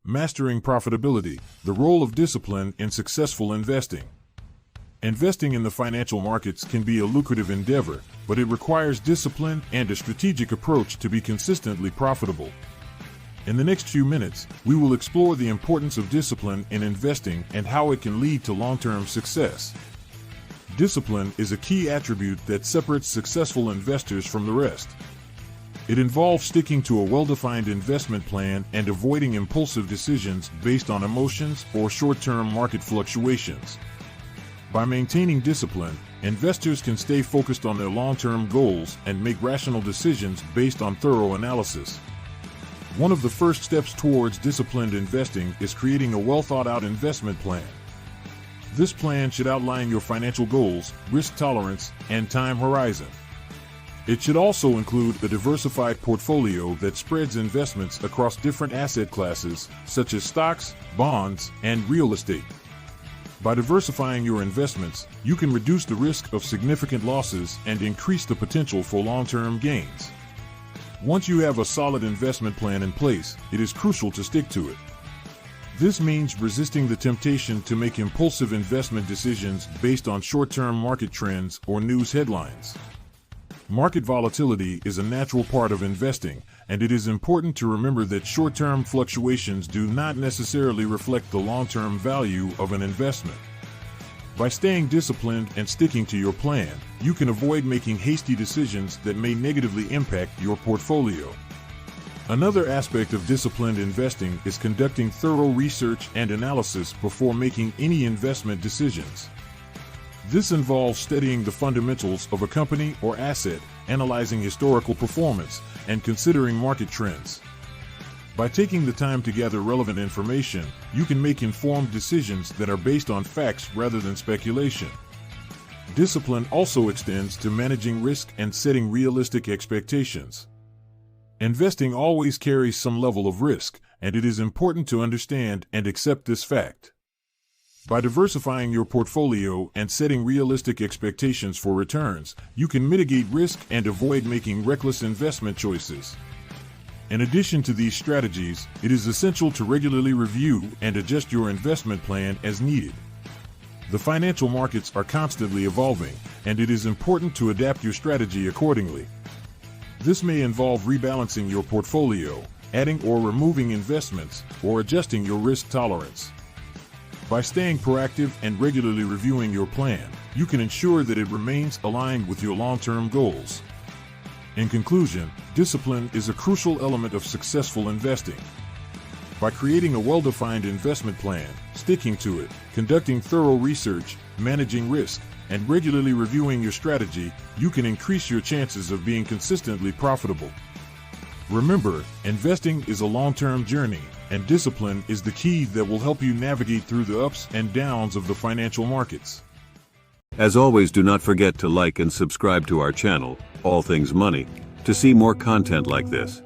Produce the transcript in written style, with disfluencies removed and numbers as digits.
Mastering profitability, the role of discipline in successful investing. Investing in the financial markets can be a lucrative endeavor, but it requires discipline and a strategic approach to be consistently profitable. In the next few minutes, we will explore the importance of discipline in investing and how it can lead to long-term success. Discipline is a key attribute that separates successful investors from the rest. It involves sticking to a well-defined investment plan and avoiding impulsive decisions based on emotions or short-term market fluctuations. By maintaining discipline, investors can stay focused on their long-term goals and make rational decisions based on thorough analysis. One of the first steps towards disciplined investing is creating a well-thought-out investment plan. This plan should outline your financial goals, risk tolerance, and time horizon. It should also include a diversified portfolio that spreads investments across different asset classes, such as stocks, bonds, and real estate. By diversifying your investments, you can reduce the risk of significant losses and increase the potential for long-term gains. Once you have a solid investment plan in place, it is crucial to stick to it. This means resisting the temptation to make impulsive investment decisions based on short-term market trends or news headlines. Market volatility is a natural part of investing, and it is important to remember that short-term fluctuations do not necessarily reflect the long-term value of an investment. By staying disciplined and sticking to your plan, you can avoid making hasty decisions that may negatively impact your portfolio. Another aspect of disciplined investing is conducting thorough research and analysis before making any investment decisions. This involves studying the fundamentals of a company or asset, analyzing historical performance, and considering market trends. By taking the time to gather relevant information, you can make informed decisions that are based on facts rather than speculation. Discipline also extends to managing risk and setting realistic expectations. Investing always carries some level of risk, and it is important to understand and accept this fact. By diversifying your portfolio and setting realistic expectations for returns, you can mitigate risk and avoid making reckless investment choices. In addition to these strategies, it is essential to regularly review and adjust your investment plan as needed. The financial markets are constantly evolving, and it is important to adapt your strategy accordingly. This may involve rebalancing your portfolio, adding or removing investments, or adjusting your risk tolerance. By staying proactive and regularly reviewing your plan, you can ensure that it remains aligned with your long-term goals. In conclusion, discipline is a crucial element of successful investing. By creating a well-defined investment plan, sticking to it, conducting thorough research, managing risk, and regularly reviewing your strategy, you can increase your chances of being consistently profitable. Remember, investing is a long-term journey, and discipline is the key that will help you navigate through the ups and downs of the financial markets. As always, do not forget to like and subscribe to our channel, All Things Money, to see more content like this.